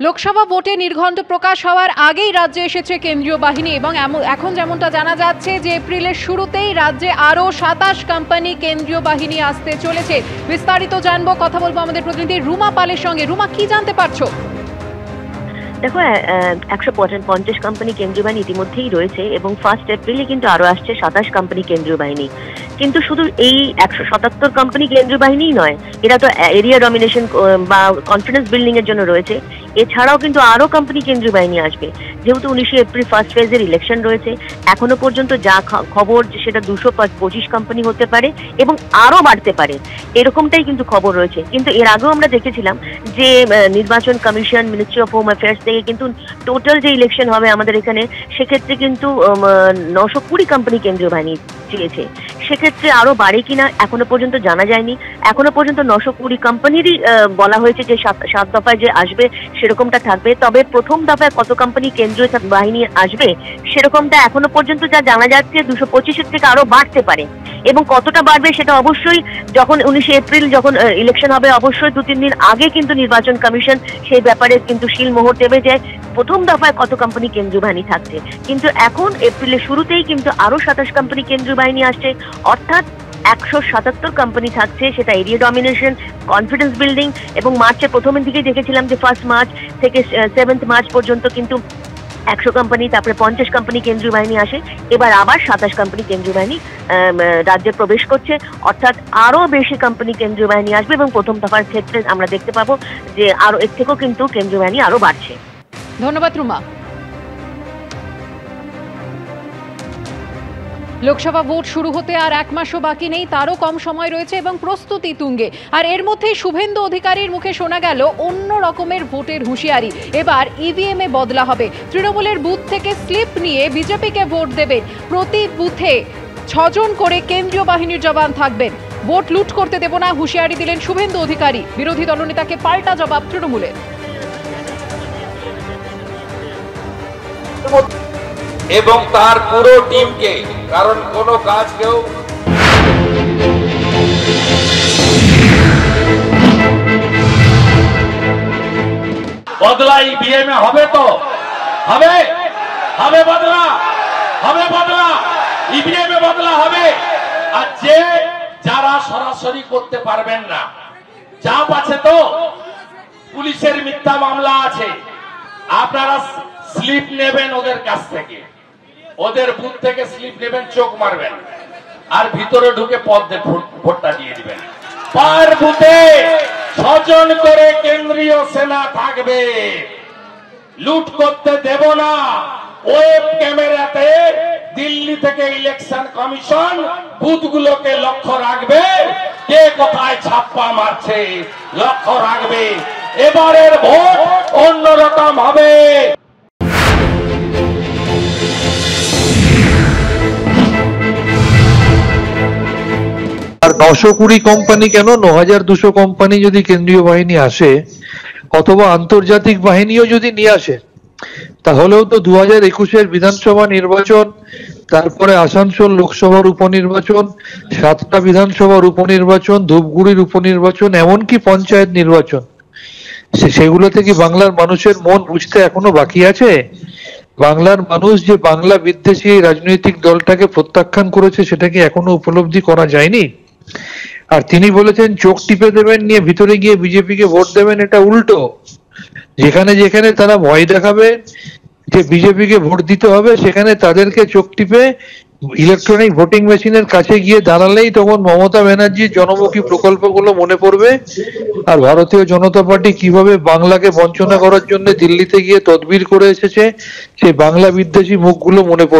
লোকসভা ভোটে নির্ঘণ্ট প্রকাশ হওয়ার আগেই রাজ্যে এসেছে কেন্দ্রীয় বাহিনী এবং এখন যেমনটা জানা যাচ্ছে যে এপ্রিলের শুরুতেই রাজ্যে আরও ২৭ কোম্পানি কেন্দ্রীয় বাহিনী আসতে চলেছে। বিস্তারিত জানবো, কথা বলবো আমাদের প্রতিনিধি রুমা পালের সঙ্গে। রুমা, কি জানতে পারছো? দেখো, ১৫০ কোম্পানি কেন্দ্রীয় বাহিনী ইতিমধ্যেই রয়েছে এবং 1 এপ্রিলে কিন্তু আরো আসছে ২৭ কোম্পানি কেন্দ্রীয় বাহিনী। কিন্তু শুধু এই ১৭৭ কোম্পানি কেন্দ্রীয় বাহিনীই নয়, এরা তো এরিয়া ডমিনেশন বা কনফিডেন্স বিল্ডিং এর জন্য রয়েছে। এছাড়াও কিন্তু আরো কোম্পানি কেন্দ্রীয় বাহিনী আসবে, যেহেতু ১৯ এপ্রিল ফার্স্ট ফেজের ইলেকশন রয়েছে। এখনো পর্যন্ত যা খবর সেটা ২২৫ কোম্পানি হতে পারে এবং আরো বাড়তে পারে, এরকমটাই কিন্তু খবর রয়েছে। কিন্তু এর আগেও আমরা দেখেছিলাম যে নির্বাচন commission, ministry of home affairs থেকে কিন্তু টোটাল যে ইলেকশন হবে আমাদের এখানে, সেক্ষেত্রে কিন্তু ৯২০ কোম্পানি কেন্দ্রীয় বাহিনী চেয়েছে। সেক্ষেত্রে আরো বাড়ে কিনা এখনো পর্যন্ত জানা যায়নি। এখনো পর্যন্ত ৯২০ কোম্পানিরই বলা হয়েছে যে ৭ দফায় যে আসবে সেরকমটা থাকবে। তবে প্রথম দফায় কত কোম্পানি কেন্দ্রীয় বাহিনী আসবে সেরকমটা এখনো পর্যন্ত যা জানা যাচ্ছে ২২৫-এর থেকে আরো বাড়তে পারে। এবং কতটা বাড়বে সেটা অবশ্যই যখন ১৯ এপ্রিল যখন ইলেকশন হবে, অবশ্যই ২-৩ দিন আগে কিন্তু নির্বাচন কমিশন সেই ব্যাপারে কিন্তু শিলমোহর দেবে যে প্রথম দফায় কত কোম্পানি কেন্দ্রীয় বাহিনী থাকছে। কিন্তু এখন এপ্রিলের শুরুতেই কিন্তু আরো ২৭ কোম্পানি কেন্দ্রীয় বাহিনী আসছে, অর্থাৎ ১৭৭ কোম্পানি থাকছে। সেটা এরিয়া ডমিনেশন, কনফিডেন্স বিল্ডিং এবং মার্চের প্রথমের দিকে দেখেছিলাম যে 1 মার্চ থেকে 7 মার্চ পর্যন্ত কিন্তু ১০০ কোম্পানি, তারপরে ৫০ কোম্পানি কেন্দ্রীয় বাহিনী আসে। এবার আবার ২৭ কোম্পানি কেন্দ্রীয় বাহিনী রাজ্যে প্রবেশ করছে, অর্থাৎ আরো বেশি কোম্পানি কেন্দ্রীয় বাহিনী আসবে এবং প্রথম দফার ক্ষেত্রে আমরা দেখতে পাবো যে আরো এর থেকেও কিন্তু কেন্দ্রীয় বাহিনী আরো বাড়ছে। ধন্যবাদ রুমা। লোকসভা ভোট শুরু হতে আর ১ মাসও বাকি নেই, তারও কম সময় রয়েছে এবং প্রস্তুতি তুঙ্গে। আর এর মধ্যেই শুভেন্দু অধিকারীর মুখে শোনা গেল অন্য রকমের ভোটের হুঁশিয়ারি। এবার ইভিএম এ বদলা হবে। তৃণমূলের বুথ থেকে স্লিপ নিয়ে বিজেপিকে ভোট দেবেন। প্রতি বুথে ৬ জন করে কেন্দ্রীয় বাহিনীর জওয়ান থাকবেন। ভোট লুট করতে দেব না হুঁশিয়ারি দিলেন শুভেন্দু অধিকারী। বিরোধী দলনেতাকে পাল্টা জবাব তৃণমূলের। এবং তার পুরো টিমকে, কারণ কোন কাজ কেউ বদলা ইভিএম এ হবে, তো হবে হবে বদলা, হবে বদলা, ইভিএম এ বদলা হবে। আর যারা সরাসরি করতে পারবেন না, চাপ আছে, তো পুলিশের মিথ্যা মামলা আছে, আপনারা স্লিপ নেবেন ওদের কাছ থেকে, ওদের বুথ থেকে স্লিপ নেবেন, চোখ মারবেন আর ভিতরে ঢুকে ভোটটা দিয়ে দিবেন। পার বুথে ৬ জন করে কেন্দ্রীয় সেনা থাকবে। লুট করতে দেব না। ওয়েব ক্যামেরাতে দিল্লি থেকে ইলেকশন কমিশন বুথগুলোকে লক্ষ্য রাখবে, কে কোথায় ছাপ্পা মারছে লক্ষ্য রাখবে। এবারের ভোট অন্যরকম হবে। ৯২০ কোম্পানি কেন, ৯২০০ কোম্পানি যদি কেন্দ্রীয় বাহিনী আসে অথবা আন্তর্জাতিক বাহিনীও যদি নিয়ে আসে, তাহলেও তো ২০২১-এর বিধানসভা নির্বাচন, তারপরে আসানসোল লোকসভার উপনির্বাচন, ৭টা বিধানসভার উপনির্বাচন, ধূপগুড়ির উপনির্বাচন, এমনকি পঞ্চায়েত নির্বাচন, সেগুলো থেকে বাংলার মানুষের মন বুঝতে এখনো বাকি আছে। বাংলার মানুষ যে বাংলা বিদ্বেষী রাজনৈতিক দলটাকে প্রত্যাখ্যান করেছে, সেটাকে এখনো উপলব্ধি করা যায়নি। আর তিনি বলেছেন চোখ টিপে দেবেন, নিয়ে ভিতরে গিয়ে বিজেপিকে ভোট দেবেন। এটা উল্টো। যেখানে যেখানে তারা ভয় দেখাবে যে বিজেপিকে ভোট দিতে হবে, সেখানে তাদেরকে চোখ টিপে ইলেকট্রনিক ভোটিং মেশিনের কাছে গিয়ে দাঁড়ালেই তখন মমতা ব্যানার্জির জনমুখী প্রকল্পগুলো মনে পড়বে। আর ভারতীয় জনতা পার্টি কিভাবে বাংলাকে বঞ্চনা করার জন্য দিল্লিতে গিয়ে তদবির করে এসেছে, সেই বাংলা বিদ্বেষী মুখগুলো মনে পড়বে।